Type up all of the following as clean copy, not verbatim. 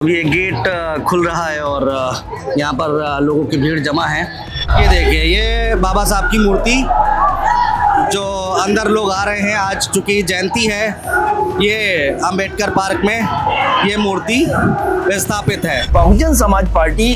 अभी ये गेट खुल रहा है और यहाँ पर लोगों की भीड़ जमा है। ये देखिए, ये बाबा साहब की मूर्ति जो अंदर लोग आ रहे हैं। आज चूंकि जयंती है, ये अंबेडकर पार्क में ये मूर्ति स्थापित है। बहुजन समाज पार्टी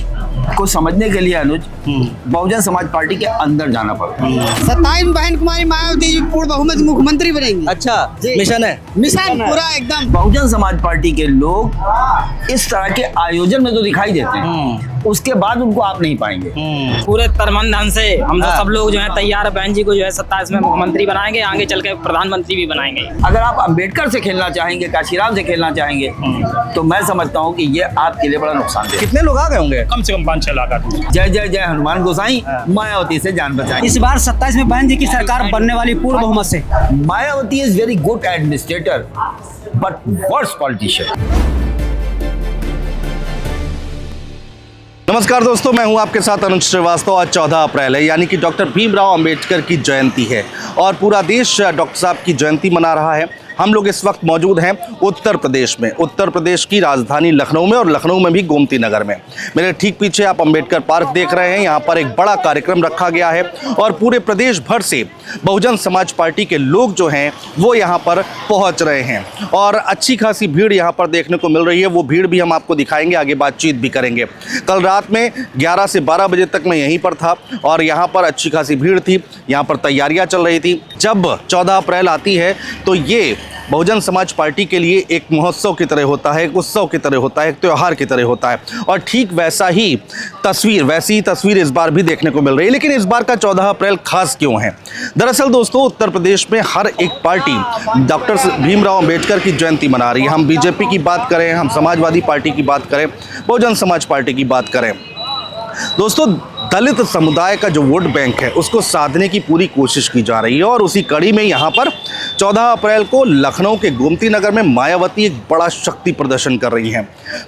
को समझने के लिए अनुज बहुजन समाज पार्टी के अंदर जाना पड़ता है। 27 बहन कुमारी मायावती जी पूर्ण बहुमत मुख्यमंत्री बनेंगी। अच्छा, मिशन है, मिशन पूरा एकदम। बहुजन समाज पार्टी के लोग इस तरह के आयोजन में तो दिखाई देते हैं, उसके बाद उनको आप नहीं पाएंगे। पूरे तरमन धन से हम तो सब लोग जो है तैयार है। बहन जी को जो है 27 में मुख्यमंत्री बनाएंगे, आगे चल के प्रधानमंत्री भी बनाएंगे। अगर आप अंबेडकर से खेलना चाहेंगे, काशीराम से खेलना चाहेंगे, तो मैं समझता हूँ कि ये आपके लिए बड़ा नुकसान है। कितने लोग आ गए होंगे? कम से कम 5-6 लाख आदमी। जय जय जय हनुमान गोसाई, मायावती से जान बचाई। इस बार 27 में बहन जी की सरकार बनने वाली पूर्ण बहुमत से। Mayawati is very good administrator but worst politician. नमस्कार दोस्तों, मैं हूं आपके साथ अनुज श्रीवास्तव। आज 14 अप्रैल है, यानी कि डॉक्टर भीमराव अंबेडकर की जयंती है और पूरा देश डॉक्टर साहब की जयंती मना रहा है। हम लोग इस वक्त मौजूद हैं उत्तर प्रदेश में, उत्तर प्रदेश की राजधानी लखनऊ में, और लखनऊ में भी गोमती नगर में। मेरे ठीक पीछे आप अंबेडकर पार्क देख रहे हैं। यहाँ पर एक बड़ा कार्यक्रम रखा गया है और पूरे प्रदेश भर से बहुजन समाज पार्टी के लोग जो हैं वो यहाँ पर पहुँच रहे हैं और अच्छी खासी भीड़ यहाँ पर देखने को मिल रही है। वो भीड़ भी हम आपको दिखाएंगे, आगे बातचीत भी करेंगे। कल रात में 11 से 12 बजे तक मैं यहीं पर था और यहाँ पर अच्छी खासी भीड़ थी। यहाँ पर तैयारियाँ चल रही थी। जब 14 अप्रैल आती है तो ये बहुजन समाज पार्टी के लिए एक महोत्सव की तरह होता है, एक उत्सव की तरह होता है, एक त्यौहार की तरह होता है। और ठीक वैसी ही तस्वीर इस बार भी देखने को मिल रही है। लेकिन इस बार का 14 अप्रैल खास क्यों है? दरअसल दोस्तों, उत्तर प्रदेश में हर एक पार्टी डॉक्टर भीमराव अंबेडकर की जयंती मना रही है। हम बीजेपी की बात करें, हम समाजवादी पार्टी की बात करें, बहुजन समाज पार्टी की बात करें, दोस्तों दलित समुदाय का जो वोट बैंक है उसको साधने की पूरी कोशिश की जा रही है। और उसी कड़ी में यहाँ पर 14 अप्रैल को लखनऊ के गोमती नगर में मायावती एक बड़ा शक्ति प्रदर्शन कर रही हैं।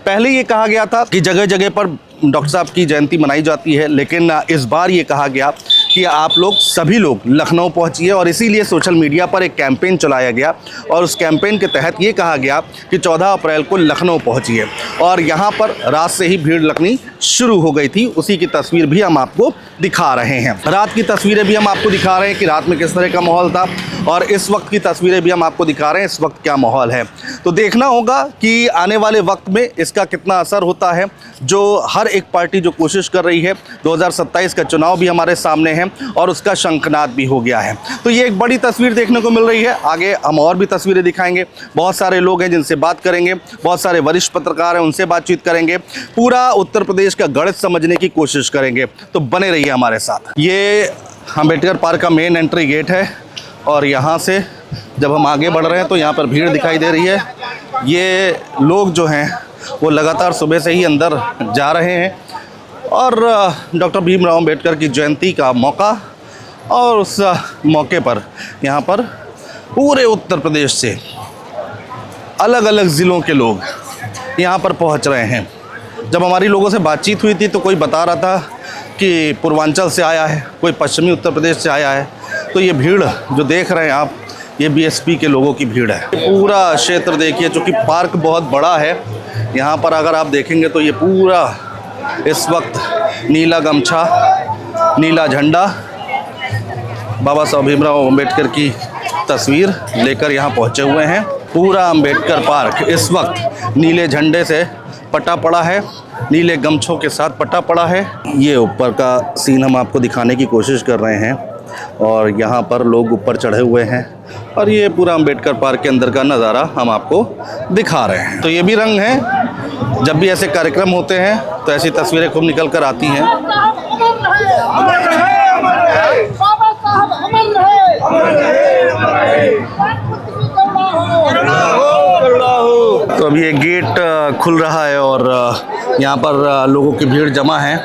पहले ये कहा गया था कि जगह जगह पर डॉक्टर साहब की जयंती मनाई जाती है, लेकिन इस बार ये कहा गया कि आप लोग सभी लोग लखनऊ पहुंचिए और इसीलिए सोशल मीडिया पर एक कैंपेन चलाया गया और उस कैंपेन के तहत ये कहा गया कि 14 अप्रैल को लखनऊ पहुंचिए। और यहाँ पर रात से ही भीड़ लगनी शुरू हो गई थी। उसी की तस्वीर भी हम आपको दिखा रहे हैं। रात की तस्वीरें भी हम आपको दिखा रहे हैं कि रात में किस तरह का माहौल था, और इस वक्त की तस्वीरें भी हम आपको दिखा रहे हैं इस वक्त क्या माहौल है। तो देखना होगा कि आने वाले वक्त में इसका कितना असर होता है। जो हर एक पार्टी जो कोशिश कर रही है, 2027 का चुनाव भी हमारे सामने है और उसका शंखनाद भी हो गया है। तो ये एक बड़ी तस्वीर देखने को मिल रही है। आगे हम और भी तस्वीरें दिखाएंगे। बहुत सारे लोग हैं जिनसे बात करेंगे, बहुत सारे वरिष्ठ पत्रकार हैं, उनसे बातचीत करेंगे। पूरा उत्तर प्रदेश का गणित समझने की कोशिश करेंगे। तो बने रहिए हमारे साथ। ये अंबेडकर पार्क का मेन एंट्री गेट है और यहाँ से जब हम आगे बढ़ रहे हैं तो यहाँ पर भीड़ दिखाई दे रही है। ये लोग जो हैं वो लगातार सुबह से ही अंदर जा रहे हैं और डॉक्टर भीमराव अंबेडकर की जयंती का मौका, और उस मौके पर यहाँ पर पूरे उत्तर प्रदेश से अलग अलग ज़िलों के लोग यहाँ पर पहुँच रहे हैं। जब हमारी लोगों से बातचीत हुई थी तो कोई बता रहा था कि पूर्वांचल से आया है, कोई पश्चिमी उत्तर प्रदेश से आया है। तो ये भीड़ जो देख रहे हैं आप, ये बीएसपी के लोगों की भीड़ है। पूरा क्षेत्र देखिए, चूँकि पार्क बहुत बड़ा है, यहाँ पर अगर आप देखेंगे तो ये पूरा इस वक्त नीला गमछा, नीला झंडा, बाबा साहब भीमराव अंबेडकर की तस्वीर लेकर यहाँ पहुँचे हुए हैं। पूरा अंबेडकर पार्क इस वक्त नीले झंडे से पटा पड़ा है, नीले गमछों के साथ पटा पड़ा है। ये ऊपर का सीन हम आपको दिखाने की कोशिश कर रहे हैं और यहाँ पर लोग ऊपर चढ़े हुए हैं और ये पूरा अंबेडकर पार्क के अंदर का नज़ारा हम आपको दिखा रहे हैं। तो ये भी रंग है, जब भी ऐसे कार्यक्रम होते हैं तो ऐसी तस्वीरें खूब निकल कर आती हैं। तो अभी ये गेट खुल रहा है और यहाँ पर लोगों की भीड़ जमा है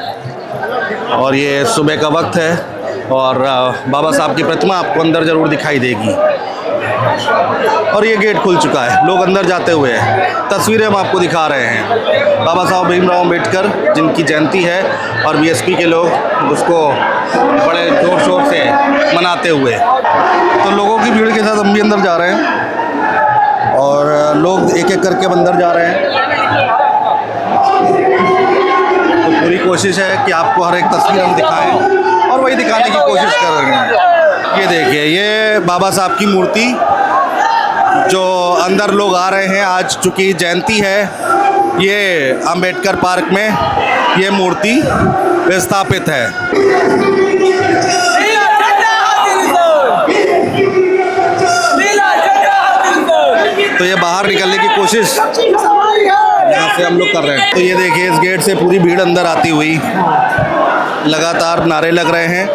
और ये सुबह का वक्त है और बाबा साहब की प्रतिमा आपको अंदर ज़रूर दिखाई देगी। और ये गेट खुल चुका है, लोग अंदर जाते हुए हैं। तस्वीरें हम आपको दिखा रहे हैं बाबा साहब भीमराव अंबेडकर जिनकी जयंती है और बीएसपी के लोग उसको बड़े जोर शोर से मनाते हुए। तो लोगों की भीड़ के साथ हम भी अंदर जा रहे हैं और लोग एक एक करके अंदर जा रहे हैं। कोशिश है कि आपको हर एक तस्वीर हम दिखाएं और वही दिखाने की कोशिश कर रहे हैं। ये देखिए, ये बाबा साहब की मूर्ति जो अंदर लोग आ रहे हैं, आज चूँकि जयंती है, ये अंबेडकर पार्क में ये मूर्ति स्थापित है। तो ये बाहर निकलने की कोशिश यहाँ से हम लोग कर रहे हैं। तो ये देखिए, इस गेट से पूरी भीड़ अंदर आती हुई, लगातार नारे लग रहे हैं।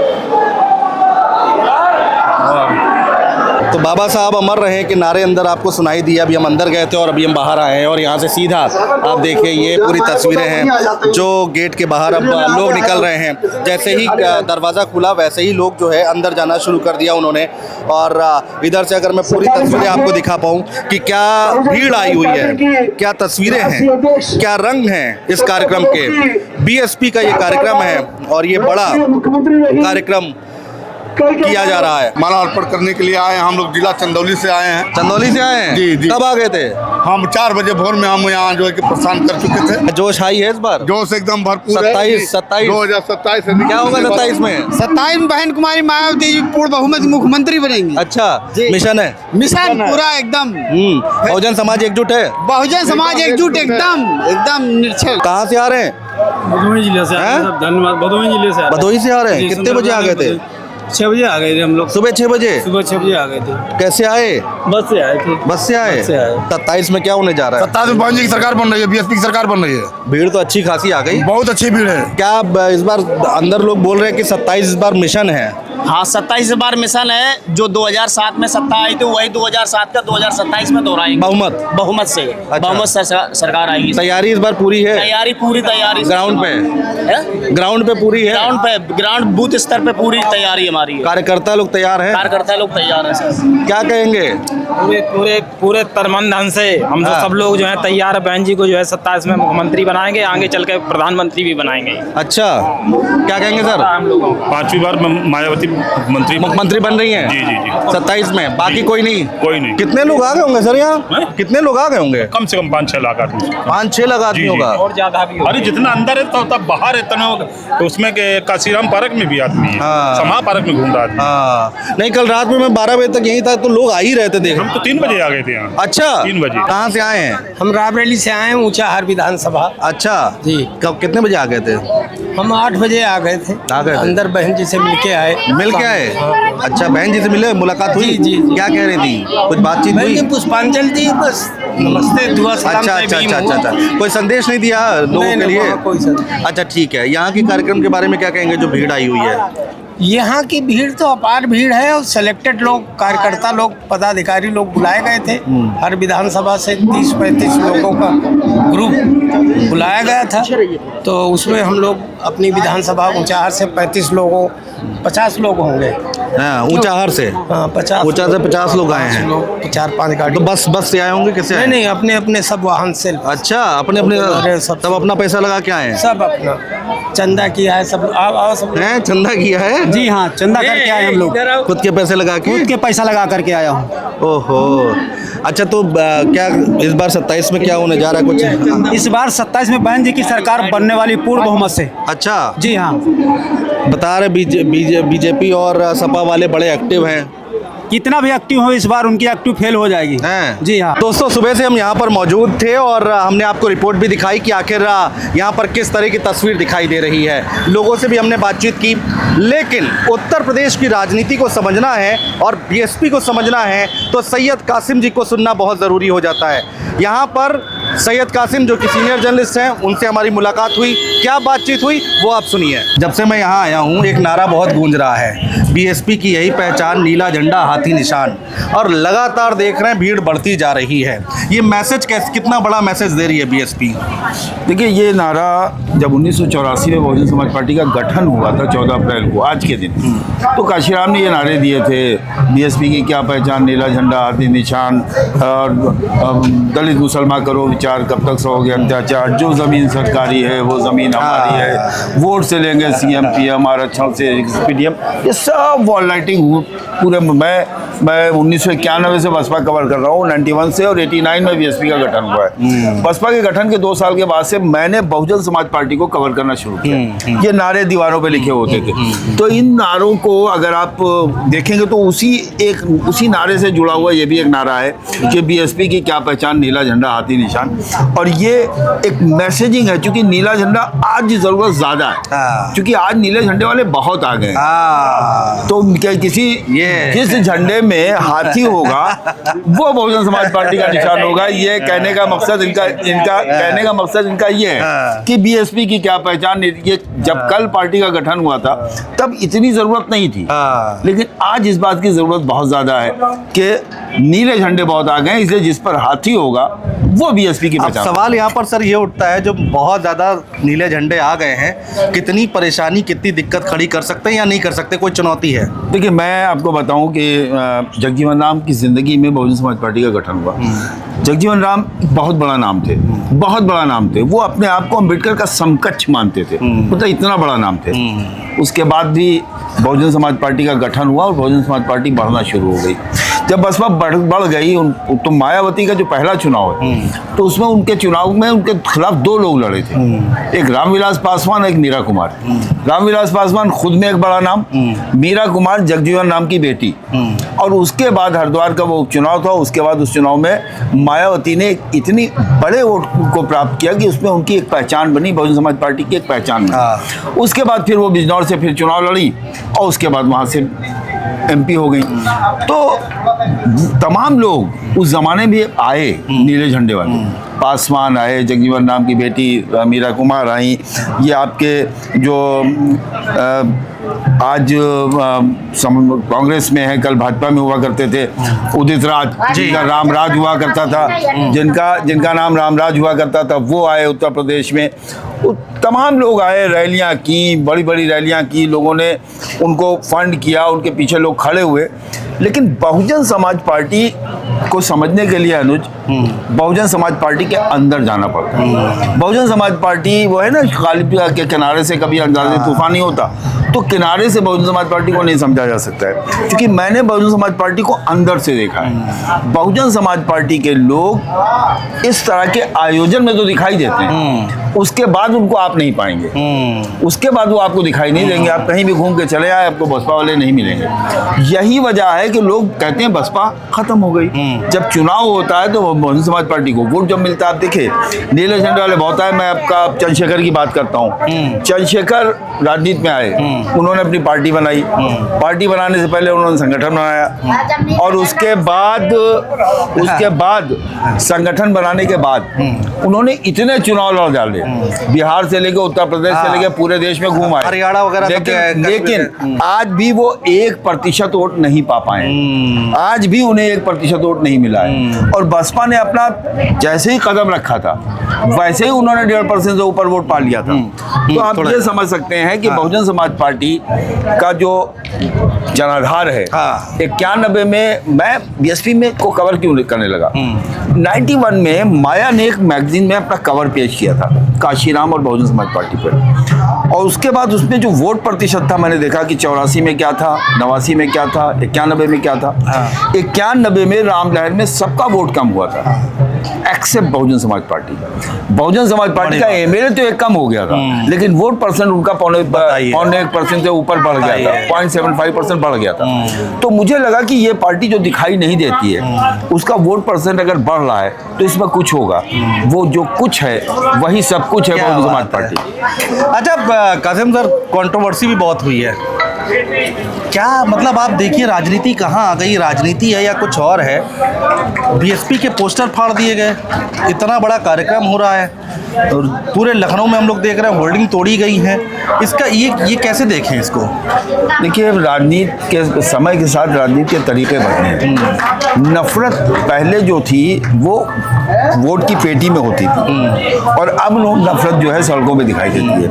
तो बाबा साहब अमर रहे कि नारे अंदर आपको सुनाई दिए। अभी हम अंदर गए थे और अभी हम बाहर आए हैं और यहाँ से सीधा आप देखिए ये पूरी तस्वीरें हैं जो गेट के बाहर अब लोग निकल रहे हैं। जैसे ही दरवाज़ा खुला वैसे ही लोग जो है अंदर जाना शुरू कर दिया उन्होंने। और इधर से अगर मैं पूरी तस्वीरें आपको दिखा पाऊँ कि क्या भीड़ आई हुई है, क्या तस्वीरें हैं, क्या रंग हैं इस कार्यक्रम के। बीएसपी का ये कार्यक्रम है और ये बड़ा कार्यक्रम किया जा रहा है। माला अर्पण करने के लिए आए हैं हम लोग, जिला चंदौली से आए हैं। चंदौली से आए हैं? जी, जी। कब आ गए थे? हम 4 बजे भोर में हम यहाँ जो है कि प्रस्थान कर चुके थे। जोश आई है इस बार? जोश एकदम भरपूर है। 27 2027 क्या होगा 27 में? 27 में बहन कुमारी मायावती जी पूर्ण बहुमत मुख्यमंत्री बनेंगी। अच्छा, मिशन है? मिशन पूरा एकदम। बहुजन समाज एकजुट है? बहुजन समाज एकजुट एकदम निर्छल। कहाँ से आ रहे हैं? भदोही जिले से हैं? धन्यवाद। भदोही जिले से भदोही से आ रहे हैं? कितने बजे आ गए थे? 6 बजे आ गए थे हम लोग। सुबह 6 बजे? सुबह 6 बजे आ गए थे। कैसे आए? बस से आए थे। बस से आए? बस से आए। 27 में क्या होने जा रहा है? 27 में बहन जी की सरकार बन रही है, बीएसपी की सरकार बन रही है। भीड़ तो अच्छी खासी आ गई। बहुत अच्छी भीड़ है। क्या इस बार अंदर लोग बोल रहे हैं कि 27 इस बार मिशन है? हाँ, 27 बार मिशन है। जो 2007 में सत्ता आई थी वही 2007 का 2027 में दोहराएंगे। बहुमत से बहुमत सरकार आएगी। तैयारी इस बार पूरी है? तैयारी पूरी तैयारी। ग्राउंड पे पूरी है? ग्राउंड बूथ स्तर पे पूरी तैयारी हमारी है। कार्यकर्ता लोग तैयार हैं? कार्यकर्ता लोग तैयार हैं सर। क्या कहेंगे? पूरे तनमन धन से हम तो हाँ। सब लोग जो है तैयार है। बहन जी को जो है 27 में मुख्यमंत्री बनाएंगे, आगे चल के प्रधानमंत्री भी बनाएंगे। अच्छा, क्या कहेंगे सर? हम लोगों 5वीं बार मायावती मुख्यमंत्री बन रही हैं? जी जी जी। 27 में बाकी कोई नहीं? कोई नहीं। कितने लोग आ गए होंगे सर यहाँ? हैं? कितने लोग आ गए होंगे? कम से कम 5-6 लाख आदमी। 5-6 लाख आदमी जी, जी। होगा। और ज्यादा भी होगा। अरे जितना अंदर है तो तब बाहर इतना तो उसमें के काशीराम पार्क में भी आदमी है, हाँ। समा पार्क में घूम रहा आदमी। हाँ, नहीं कल रात में मैं 12 बजे तक यहीं था तो लोग आ ही रहे थे देख। हम तो 3 बजे आ गए थे यहाँ। अच्छा, 3 बजे। कहाँ से आए हैं? हम रायबरेली से आए हैं, ऊंचाहार विधानसभा। अच्छा जी। कब कितने बजे आ गए थे? हम 8 बजे आ गए थे। आ गए थे। अंदर बहन जी से मिलके आए। मिल के आए? अच्छा, बहन जी से मिले, मुलाकात हुई? जी, जी, जी। क्या कह रही थी? कुछ बातचीत बहन हुई? जी पुष्पांजलि दी, बस नमस्ते दुआ सलाम अच्छा अच्छा तहवीम अच्छा अच्छा हुआ। अच्छा, कोई संदेश नहीं दिया लोगों नहीं, के नहीं, लिए? वहाँ कोई संदेश। अच्छा ठीक है, यहाँ के कार्यक्रम के बारे में क्या कहेंगे जो भीड़ आई हुई है? यहाँ की भीड़ तो अपार भीड़ है और सिलेक्टेड लोग, कार्यकर्ता लोग, पदाधिकारी लोग बुलाए गए थे। हर विधानसभा से 30-35 लोगों का ग्रुप बुलाया गया था। तो उसमें हम लोग अपनी विधानसभा ऊंचाहार से 35 लोगों 50 लोग होंगे। हाँ, ऊंचाहार से? हाँ, 50 ऊंचा से 50 लोग आए हैं। लोग 4-5 गाड़ी। तो बस से आए होंगे? कैसे आए? नहीं नहीं, अपने अपने सब वाहन से। अच्छा, अपने अपने अरे, सब अपना पैसा लगा के आए हैं? सब अपना चंदा किया है सब। आओ सब। हैं, चंदा किया है? जी हाँ, चंदा करके आए हम लोग। खुद के पैसे लगा के? खुद के पैसा लगा करके आया हूँ। ओहो, अच्छा तो क्या इस बार 27 में क्या होने जा रहा है कुछ? इस बार 27 में बहन जी की सरकार बनने वाली पूर्ण बहुमत से। अच्छा, जी हाँ। बता रहे बीजेपी और सपा वाले बड़े एक्टिव हैं। कितना भी एक्टिव हो इस बार उनकी एक्टिव फेल हो जाएगी। हैं? जी हाँ। दोस्तों, सुबह से हम यहाँ पर मौजूद थे और हमने आपको रिपोर्ट भी दिखाई कि आखिर यहाँ पर किस तरह की तस्वीर दिखाई दे रही है। लोगों से भी हमने बातचीत की, लेकिन उत्तर प्रदेश की राजनीति को समझना है और बीएसपी को समझना है तो सैयद कासिम जी को सुनना बहुत ज़रूरी हो जाता है। यहाँ पर सैयद कासिम जो कि सीनियर जर्नलिस्ट हैं, उनसे हमारी मुलाकात हुई। क्या बातचीत हुई वो आप सुनिए। जब से मैं यहाँ आया हूँ एक नारा बहुत गूंज रहा है, बीएसपी की यही पहचान, नीला झंडा हाथी निशान, और लगातार देख रहे हैं भीड़ बढ़ती जा रही है। ये मैसेज कितना बड़ा मैसेज दे रही है बीएसपी? देखिए, ये नारा जब 1984 में बहुजन समाज पार्टी का गठन हुआ था 14 अप्रैल को, आज के दिन, तो काशीराम ने ये नारे दिए थे, बीएसपी की क्या पहचान, नीला झंडा हाथी निशान, और दलित मुसलमान करो विचार, कब तक सहोगे अत्याचार, जो ज़मीन सरकारी है वो ज़मीन हमारी है, वोट से लेंगे सीएम पीएम, आरक्षण से पीडीएम, ये सब सब वॉल लाइटिंग पूरे मैं 1991 से बसपा कवर कर रहा हूँ, 91 से, और 89 में बीएसपी का गठन हुआ है। बसपा के गठन के 2 साल के बाद से मैंने बहुजन समाज पार्टी को कवर करना शुरू किया। ये नारे दीवारों पे लिखे होते थे, तो इन नारों को अगर आप देखेंगे तो उसी नारे से जुड़ा हुआ ये भी एक नारा है कि बीएसपी की क्या पहचान, नीला झंडा हाथी निशान। और ये एक मैसेजिंग है, क्योंकि नीला झंडा आज जरूरत ज्यादा है, क्योंकि आज नीले झंडे वाले बहुत आ गए हैं। तो जिस झंडे में हाथी होगा वो बहुजन समाज पार्टी का निशान होगा। ये कहने का मकसद इनका ये है कि बीएसपी की क्या पहचान। ये जब कल पार्टी का गठन हुआ था तब इतनी जरूरत नहीं थी, लेकिन आज इस बात की जरूरत बहुत ज्यादा है कि नीले झंडे बहुत आ गए, इसलिए जिस पर हाथी होगा वो बीएसपी की पहचान। सवाल यहाँ पर सर ये उठता है, जो बहुत ज्यादा नीले झंडे आ गए हैं, कितनी परेशानी, कितनी दिक्कत खड़ी कर सकते हैं या नहीं कर सकते, कोई चुनौती है? देखिए, मैं आपको बताऊं कि जगजीवन राम की जिंदगी में बहुजन समाज पार्टी का गठन हुआ। जगजीवन राम बहुत बड़ा नाम थे, वो अपने आप को अम्बेडकर का समकक्ष मानते थे, मतलब इतना बड़ा नाम थे। उसके बाद भी बहुजन समाज पार्टी का गठन हुआ और बहुजन समाज पार्टी बढ़ना शुरू हो गई। जब बसपा बढ़ गई, तो मायावती का जो पहला चुनाव है, तो उसमें उनके चुनाव में उनके खिलाफ 2 लोग लड़े थे, एक रामविलास पासवान, एक मीरा कुमार। रामविलास पासवान खुद में एक बड़ा नाम, मीरा कुमार जगजीवन राम की बेटी। और उसके बाद हरिद्वार का वो उपचुनाव था, उसके बाद उस चुनाव में मायावती ने इतनी बड़े वोट को प्राप्त किया कि उसमें उनकी एक पहचान बनी, बहुजन समाज पार्टी की एक पहचान बनी। उसके बाद फिर वो बिजनौर से फिर चुनाव लड़ी और उसके बाद वहाँ से एमपी हो गई। तो तमाम लोग उस जमाने भी आए, नीले झंडे वाले पासवान आए, जगजीवन राम की बेटी मीरा कुमार आई, ये आपके जो आज कांग्रेस में है, कल भाजपा में हुआ करते थे, उदित राज, जिनका रामराज हुआ करता था, जिनका नाम रामराज हुआ करता था, वो आए उत्तर प्रदेश में। तमाम लोग आए, रैलियां की, बड़ी बड़ी रैलियां की, लोगों ने उनको फंड किया, उनके पीछे लोग खड़े हुए। लेकिन बहुजन समाज पार्टी को समझने के लिए अनुज, बहुजन समाज पार्टी के अंदर जाना पड़ता है। बहुजन समाज पार्टी वो है ना, गालिब के किनारे से कभी अंदाज़े तूफान नहीं होता, तो किनारे से बहुजन समाज पार्टी को नहीं समझा जा सकता है, क्योंकि मैंने बहुजन समाज पार्टी को अंदर से देखा है। बहुजन समाज पार्टी के लोग इस तरह के आयोजन में तो दिखाई देते हैं, उसके बाद उनको आप नहीं पाएंगे, उसके बाद वो आपको दिखाई नहीं देंगे। आप कहीं भी घूम के चले आए, आपको बसपा वाले नहीं मिलेंगे। यही वजह है कि लोग कहते हैं बसपा खत्म हो गई। जब चुनाव होता है तो बहुजन समाज पार्टी को वोट जब मिलता है, आप देखिए नीले झंडे वाले बहुत आए। मैं आपका चंद्रशेखर की बात करता हूँ। चंद्रशेखर राजनीति में आए, उन्होंने अपनी पार्टी बनाई, पार्टी बनाने से पहले उन्होंने संगठन बनाया, और उसके बाद संगठन बनाने के बाद उन्होंने इतने चुनाव लड़ डाले, बिहार से लेकर उत्तर प्रदेश से लेकर पूरे देश में घूम आए, हरियाणा वगैरह, लेकिन आज भी वो 1% वोट नहीं पा पाए। आज भी उन्हें 1% वोट नहीं मिला है। और बसपा ने अपना जैसे ही कदम रखा था, वैसे ही उन्होंने 1.5% से ऊपर वोट पा लिया था। तो आप ये समझ सकते हैं कि बहुजन समाज पार्टी का जो जनाधार है, 91 में मैं बीएसपी में को कवर क्यों करने लगा। 91 में माया ने एक मैगजीन में अपना कवर पेश किया था, काशीराम और बहुजन समाज पार्टी पर, और उसके बाद उसमें जो वोट प्रतिशत था, मैंने देखा कि 84 में क्या था, 89 में क्या था, 91 में क्या था। 91 में राम लहर में सबका वोट कम हुआ था, accept Bahujan Samaj party. Bahujan Samaj party का एमएलए तो एक कम हो गया था, लेकिन वोट परसेंट उनका 0.1% से ऊपर बढ़ गया था, 0.75% बढ़ गया था। तो मुझे लगा कि ये पार्टी जो दिखाई नहीं देती है, उसका वोट परसेंट अगर बढ़ रहा है तो इसमें कुछ होगा। वो जो कुछ है वही सब कुछ है बहुजन समाज पार्टी। अच्छा कासिम सर, कंट्रोवर्सी भी बहुत हुई है, क्या मतलब आप देखिए राजनीति कहाँ आ गई, राजनीति है या कुछ और है। बीएसपी के पोस्टर फाड़ दिए गए, इतना बड़ा कार्यक्रम हो रहा है, और पूरे लखनऊ में हम लोग देख रहे हैं होर्डिंग तोड़ी गई है। इसका ये कैसे देखें इसको? देखिए, राजनीति के समय के साथ राजनीति के तरीके बदले हैं। नफरत पहले जो थी वो वोट की पेटी में होती थी, और अब नफरत जो है सड़कों पे दिखाई देती है।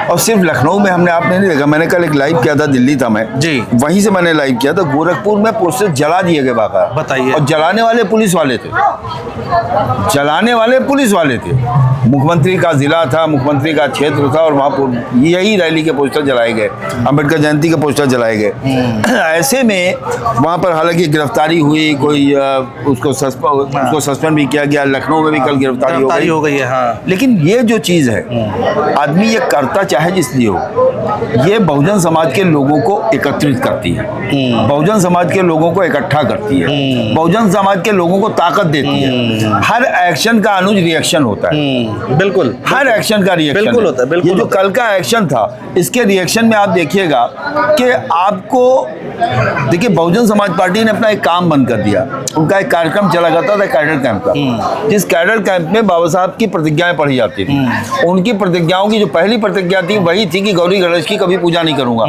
और सिर्फ लखनऊ में आपने नहीं देखा, मैंने कल एक लाइव किया था, दिल्ली था मैं जी, वहीं से मैंने लाइव किया था। गोरखपुर में पोस्टर जला दिए गए बाकायदा, बताइए, और जलाने वाले पुलिस वाले थे, मुख्यमंत्री का जिला था, मुख्यमंत्री का क्षेत्र था और वहाँ पर यही रैली के पोस्टर जलाए गए, अम्बेडकर जयंती के पोस्टर जलाए गए। ऐसे में वहाँ पर हालांकि गिरफ्तारी हुई, कोई उसको सस्पेंड भी किया गया, लखनऊ में भी कल गिरफ्तारी हो गई है। हाँ। लेकिन ये जो चीज़ है, आदमी ये करता चाहे जिसलिए हो, ये बहुजन समाज के लोगों को एकत्रित करती है, बहुजन समाज के लोगों को इकट्ठा करती है, बहुजन समाज के लोगों को ताकत देती है। हर एक्शन का अनुज रिएक्शन होता है, बिल्कुल हर एक्शन का रिएक्शन बिल्कुल होता है, बिल्कुल ये जो कल का एक्शन था, इसके रिएक्शन में आप देखिएगा कि आपको देखिए बहुजन समाज पार्टी ने अपना एक काम बंद कर दिया। उनका एक कार्यक्रम चला करता था कैडर कैंप का, जिस कैडर कैंप में बाबा साहब की प्रतिज्ञाएं पढ़ी जाती थी। उनकी प्रतिज्ञाओं की जो पहली प्रतिज्ञा थी वही थी कि गौरी गणेश की कभी पूजा नहीं करूंगा।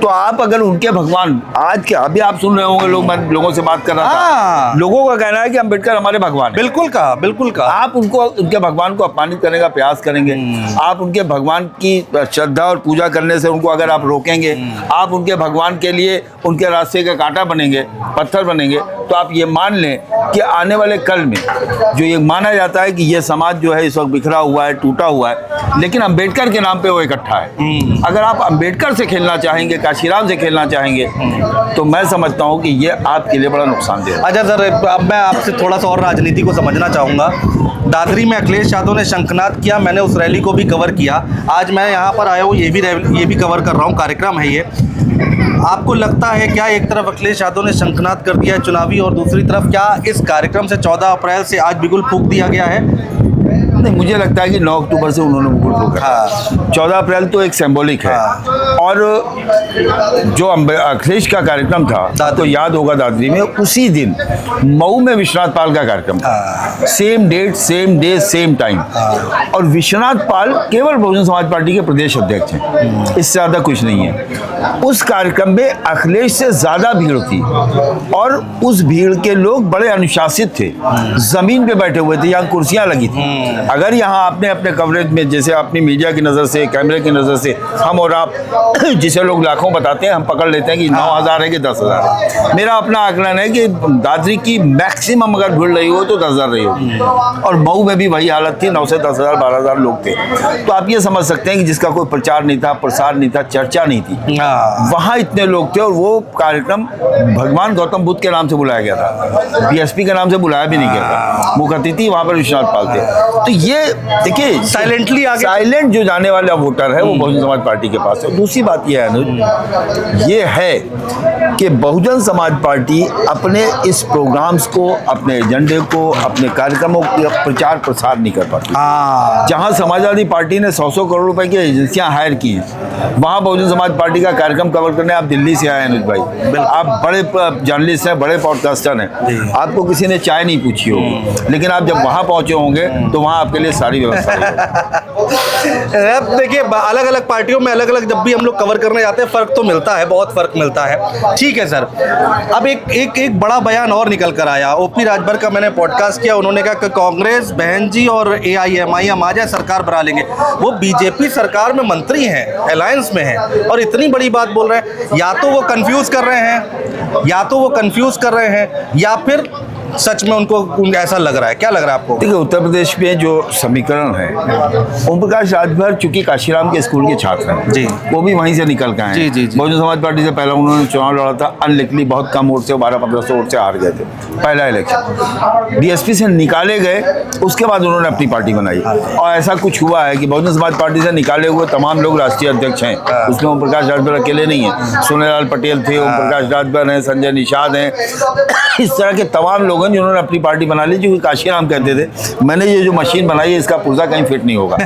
तो आप अगर उनके भगवान, आज क्या अभी आप सुन रहे होंगे, लोगों से बात कर रहा था, लोगों का कहना है कि अम्बेडकर हमारे भगवान है। बिल्कुल कहा, बिल्कुल कहा। आप उनके भगवान को अपमानित करने का प्रयास करेंगे, आप उनके भगवान की श्रद्धा और पूजा करने से उनको अगर आप रोकेंगे, आप उनके भगवान के लिए उनके रास्ते का कांटा बनेंगे, पत्थर बनेंगे, तो आप ये मान लें कि आने वाले कल में जो ये माना जाता है कि ये समाज जो है इस वक्त बिखरा हुआ है, टूटा हुआ है, लेकिन अम्बेडकर के नाम पे वो इकट्ठा है। अगर आप अम्बेडकर से खेलना चाहेंगे, काशीराम से खेलना चाहेंगे, तो मैं समझता हूँ कि ये आपके लिए बड़ा नुकसानदेह है। अच्छा सर, अब मैं आपसे थोड़ा सा और राजनीति को समझना चाहूँगा। दादरी में अखिलेश यादव ने शंखनाद किया, मैंने उस रैली को भी कवर किया। आज मैं यहाँ पर आया हूँ, ये भी कवर कर रहा हूँ, कार्यक्रम है ये। आपको लगता है क्या एक तरफ अखिलेश यादव ने शंखनाद कर दिया है चुनावी, और दूसरी तरफ क्या इस कार्यक्रम से 14 अप्रैल से आज बिगुल फूंक दिया गया है? नहीं, मुझे लगता है कि 9 अक्टूबर से उन्होंने बिगुल फूंका। हाँ। 14 अप्रैल तो एक सिंबॉलिक है। और जो अखिलेश का कार्यक्रम था, तो याद होगा दादरी में उसी दिन मऊ में विश्वनाथ पाल का कार्यक्रम था। Same date, same day, same time. और विश्वनाथ पाल केवल बहुजन समाज पार्टी के प्रदेश अध्यक्ष हैं, इससे ज़्यादा कुछ नहीं है। उस कार्यक्रम में अखिलेश से ज़्यादा भीड़ थी और उस भीड़ के लोग बड़े अनुशासित थे, ज़मीन पे बैठे हुए थे, यहाँ कुर्सियाँ लगी थी। अगर यहाँ आपने अपने कवरेज में, जैसे अपनी मीडिया की नज़र से, कैमरे की नज़र से, हम और आप जिसे लोग लाखों बताते हैं, हम पकड़ लेते हैं कि 9,000 है कि 10,000 है। मेरा अपना आकलन है कि दादरी की मैक्सिमम अगर भीड़ रही हो तो 10,000 रही होगी, और मऊ में भी वही हालत थी, 9 से 10,000, 12,000 लोग थे। तो आप ये समझ सकते हैं कि जिसका कोई प्रचार नहीं था, प्रसार नहीं था, चर्चा नहीं थी, वहाँ इतने लोग थे। और वो कार्यक्रम भगवान गौतम बुद्ध के नाम से बुलाया गया था, बीएसपी के नाम से बुलाया भी नहीं गया था। मुख्य अतिथि वहाँ पर विश्वनाथ पाल थे। तो ये देखिए, साइलेंटली आगे, साइलेंट जो जाने वाला वोटर है वो बहुजन समाज पार्टी के पास है। दूसरी बात यह है अनुज, ये है कि बहुजन समाज पार्टी अपने इस प्रोग्राम्स को, अपने एजेंडे को, अपने कार्यक्रमों का प्रचार प्रसार नहीं कर पाती। जहां समाजवादी पार्टी ने 100 करोड़ रुपए की एजेंसियां हायर की हैं, वहां बहुजन समाज पार्टी का कार्यक्रम कवर करने आप दिल्ली से आए अनुज भाई। आप बड़े जर्नलिस्ट हैं, बड़े पॉडकास्टर हैं, आपको किसी ने चाय नहीं पूछी होगी, लेकिन आप जब वहां पहुंचे होंगे तो वहां आपके लिए सारी व्यवस्था अब देखिए, अलग अलग पार्टियों में अलग अलग जब भी हम लोग कवर करने जाते हैं, फ़र्क तो मिलता है, बहुत फ़र्क मिलता है। ठीक है सर, अब एक बड़ा बयान और निकल कर आया। ओपी राजभर का मैंने पॉडकास्ट किया, उन्होंने कहा कि कांग्रेस, बहन जी और AIMIM आ जाए, सरकार बना लेंगे। वो बीजेपी सरकार में मंत्री हैं, अलायंस में हैं, और इतनी बड़ी बात बोल रहे हैं। या तो वो कंफ्यूज कर रहे हैं, या फिर सच में उनको ऐसा लग रहा है। क्या लग रहा है आपको? देखिए, उत्तर प्रदेश में जो समीकरण है, ओम प्रकाश राजभर चूंकि काशीराम के स्कूल के छात्र हैं जी, वो भी वहीं से निकल के आए हैं। बहुजन समाज पार्टी से पहले उन्होंने चुनाव लड़ा था, अनलिकली बहुत कम वोट से, 1200-1500 वोट से हार गए थे पहला इलेक्शन। बीएसपी से निकाले गए, उसके बाद उन्होंने अपनी पार्टी बनाई। और ऐसा कुछ हुआ है कि बहुजन समाज पार्टी से निकाले हुए तमाम लोग राष्ट्रीय अध्यक्ष हैं, उसमें ओम प्रकाश राजभर अकेले नहीं है। सोनेलाल पटेल थे, ओम प्रकाश राजभर हैं, संजय निषाद हैं, इस तरह के तमाम लोग हैं जिन्होंने अपनी पार्टी बना ली। जो काशीराम कहते थे, मैंने ये जो मशीन बनाई है इसका पुर्जा कहीं फिट नहीं होगा।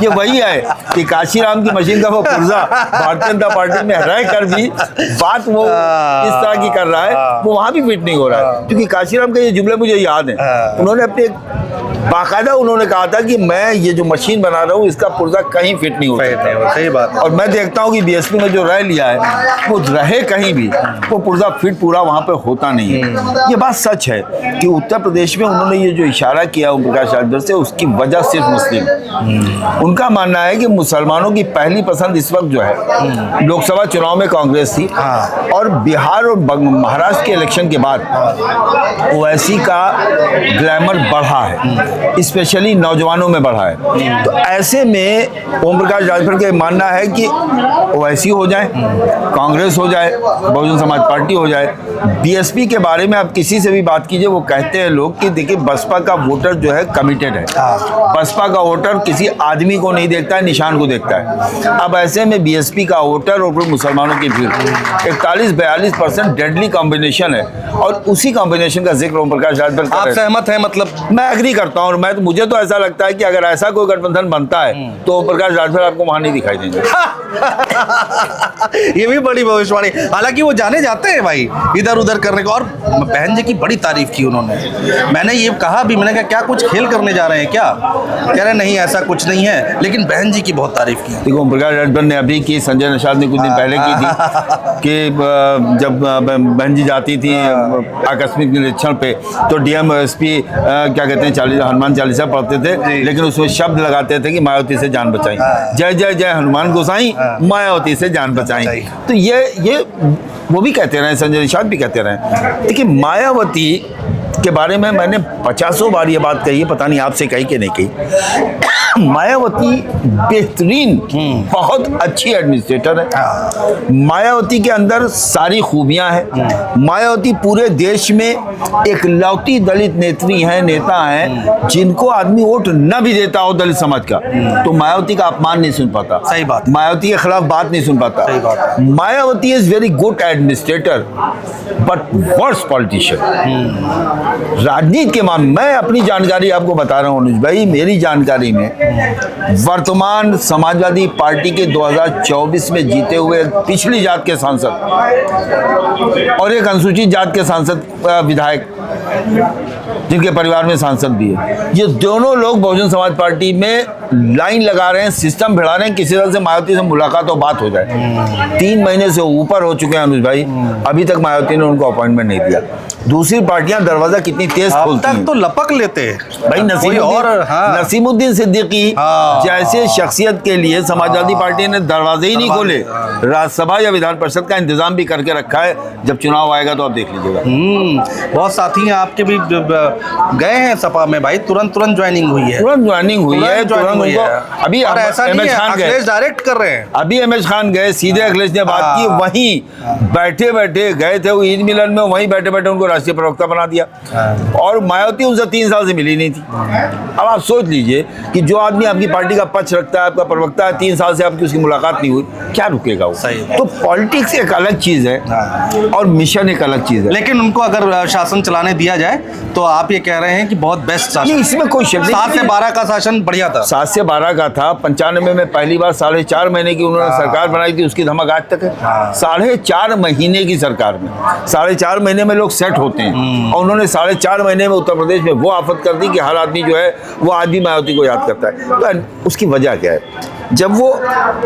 ये वही है कि काशीराम की मशीन का वो पुर्जा भारतीय जनता पार्टी में रह कर भी बात वो इस तरह की कर रहा है, वो वहां भी फिट नहीं हो रहा है। क्योंकि काशीराम के ये जुमले मुझे याद है, उन्होंने अपने बाकायदा उन्होंने कहा था कि मैं ये जो मशीन बना रहा हूँ इसका पुर्जा कहीं फिट नहीं होता। सही बात। और मैं देखता हूँ कि बीएसपी ने जो राय लिया है, वो रहे कहीं भी, वो पुर्जा फिट पूरा वहाँ पे होता नहीं है। ये बात सच है कि उत्तर प्रदेश में उन्होंने ये जो इशारा किया ओम प्रकाश राजभर से, उसकी वजह सिर्फ मुस्लिम। उनका मानना है कि मुसलमानों की पहली पसंद इस वक्त जो है, लोकसभा चुनाव में कांग्रेस थी, और बिहार और महाराष्ट्र के इलेक्शन के बाद ओवैसी का ग्लैमर बढ़ा है। स्पेशली नौजवानों में बढ़ा है। तो ऐसे में ओम प्रकाश राजभर का मानना है कि ओवैसी हो जाए, कांग्रेस हो जाए, बहुजन समाज पार्टी हो जाए, बीएसपी के बारे में आप किसी से भी बात कीजिए, वो कहते हैं लोग कि देखिए बसपा का वोटर जो है कमिटेड है। बसपा का वोटर किसी आदमी को नहीं देखता है, निशान को देखता है। अब ऐसे में बीएसपी का वोटर और मुसलमानों की भीड़ 41-42% डेडली कॉम्बिनेशन है, और उसी कॉम्बिनेशन का जिक्र ओम प्रकाश राजभर कर आप रहे हैं। सहमत हैं? मतलब मैं एग्री करता हूँ, और मुझे तो ऐसा लगता है कि अगर ऐसा कोई गठबंधन बनता है तो ओम प्रकाश राजभर आपको वहां नहीं दिखाई देंगे। ये भी बड़ी भविष्यवाणी। हालांकि वो जाने जाते हैं भाई इधर उधर करने को, और बहन जी की बड़ी तारीफ की उन्होंने। मैंने ये कहा भी, मैंने कहा क्या कुछ खेल करने जा रहे हैं क्या? कह रहे नहीं ऐसा कुछ नहीं है, लेकिन बहन जी की बहुत तारीफ की। देखो ओम प्रकाश राजभर ने अभी की, संजय निषाद ने कुछ दिन पहले की थी कि जब बहन जी जाती थी आकस्मिक निरीक्षण पे तो डीएम एसपी क्या कहते हैं हनुमान चालीसा पढ़ते थे, लेकिन उसमें शब्द लगाते थे कि मायावती से जान बचाई, जय जय जय हनुमान गोसाई, मायावती से जान बचाई। तो ये वो भी कहते रहे, संजय निषाद भी कहते रहे। देखिए मायावती के बारे में मैंने 50 बार ये बात कही है, पता नहीं आपसे कही कि नहीं कही। मायावती बेहतरीन, बहुत अच्छी एडमिनिस्ट्रेटर है। मायावती के अंदर सारी खूबियां हैं। मायावती पूरे देश में एक लौटी दलित नेता हैं जिनको आदमी वोट न भी देता हो दलित समाज का, तो मायावती का अपमान नहीं सुन पाता। सही बात। मायावती के खिलाफ बात नहीं सुन पाता। सही बात। Mayawati is very good administrator but worst politician. राजनीति के मामले, मैं अपनी जानकारी आपको बता रहा हूँ अनुज भाई, मेरी जानकारी में वर्तमान समाजवादी पार्टी के 2024 में जीते हुए पिछली जात के सांसद और एक अनुसूचित जात के सांसद विधायक जिनके परिवार में सांसद भी है, ये दोनों लोग बहुजन समाज पार्टी में लाइन लगा रहे हैं, सिस्टम भिड़ा रहे हैं किसी तरह से मायावती से मुलाकात और बात हो जाए। 3 महीने से ऊपर हो चुके हैं अनुज भाई, अभी तक मायावती ने उनको अपॉइंटमेंट नहीं दिया। दूसरी पार्टियां दरवाजा कितनी तेज खोलती हैं, तो लपक लेते हैं भाई। नसीमुद्दीन सिद्दीकी जैसे शख्सियत के लिए समाजवादी पार्टी ने दरवाजे ही नहीं खोले, राज्यसभा या विधान परिषद का इंतजाम भी करके रखा है। जब चुनाव आएगा तो आप देख लीजिएगा। बहुत साथी हैं आपके भी गए हैं सपा में भाई, तुरंत ज्वाइनिंग हुई है, अभी और ऐसा नहीं है अखिलेश डायरेक्ट कर रहे हैं। अभी एमएच खान गए, सीधे अखिलेश ने बात की, वहीं बैठे बैठे गए थे वो ईद मिलन में, वहीं बैठे बैठे उनको राष्ट्रीय प्रवक्ता बना दिया। और मायावती उनसे 3 साल से मिली नहीं थी। अब आप सोच लीजिए कि जो आदमी आपकी पार्टी का पक्ष रखता है, आपका प्रवक्ता है, 3 साल से आपकी उसकी मुलाकात नहीं हुई, क्या रुकेगा वो? तो पॉलिटिक्स एक अलग चीज है और मिशन एक अलग चीज है। लेकिन उनको अगर शासन चलाने दिया जाए तो आप ये कह रहे हैं कि बहुत बेस्ट शासन, इसमें कोई शक नहीं। 7 से 12 का शासन बढ़िया था। 7 से 12 का था। 95 में पहली बार 4.5 महीने की उन्होंने सरकार बनाई थी, उसकी धमक आज तक है। 4.5 महीने की सरकार में 4.5 महीने में लोग सेट होते हैं, और उन्होंने 4.5 महीने में उत्तर प्रदेश में वो आफत कर दी कि हर आदमी जो है वो आज भी मायावती को याद करता है। तो उसकी वजह क्या है? जब वो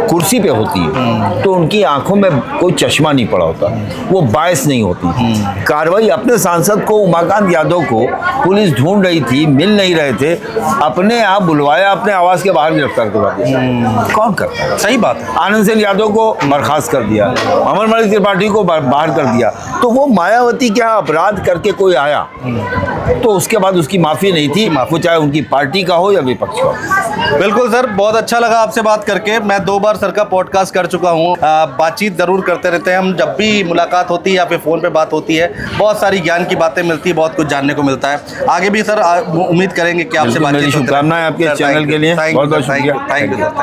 कुर्सी पे होती है तो उनकी आंखों में कोई चश्मा नहीं पड़ा होता, वो बायस नहीं होती। कार्रवाई अपने सांसद को, उमाकांत यादव को पुलिस ढूंढ रही थी, मिल नहीं रहे थे, अपने आप बुलवाया, अपने आवास के बाहर गिरफ्तार करवा दिया। कौन करता है? सही बात है। आनंद सेन यादव को बर्खास्त कर दिया, अमरमणि त्रिपाठी को बाहर कर दिया। तो वो मायावती क्या अपराध करके कोई आया तो उसके बाद उसकी माफी नहीं थी, वो चाहे उनकी पार्टी का हो या विपक्ष का हो। बिल्कुल सर, बहुत अच्छा लगा आपसे बात करके। मैं 2 बार सर का पॉडकास्ट कर चुका हूँ। बातचीत जरूर करते रहते हैं हम, जब भी मुलाकात होती है या फिर फ़ोन पे बात होती है, बहुत सारी ज्ञान की बातें मिलती है, बहुत कुछ जानने को मिलता है। आगे भी सर उम्मीद करेंगे कि आपसे बातचीत। शुभकामनाएं आपके चैनल के लिए, बहुत बहुत शुक्रिया। Thank you.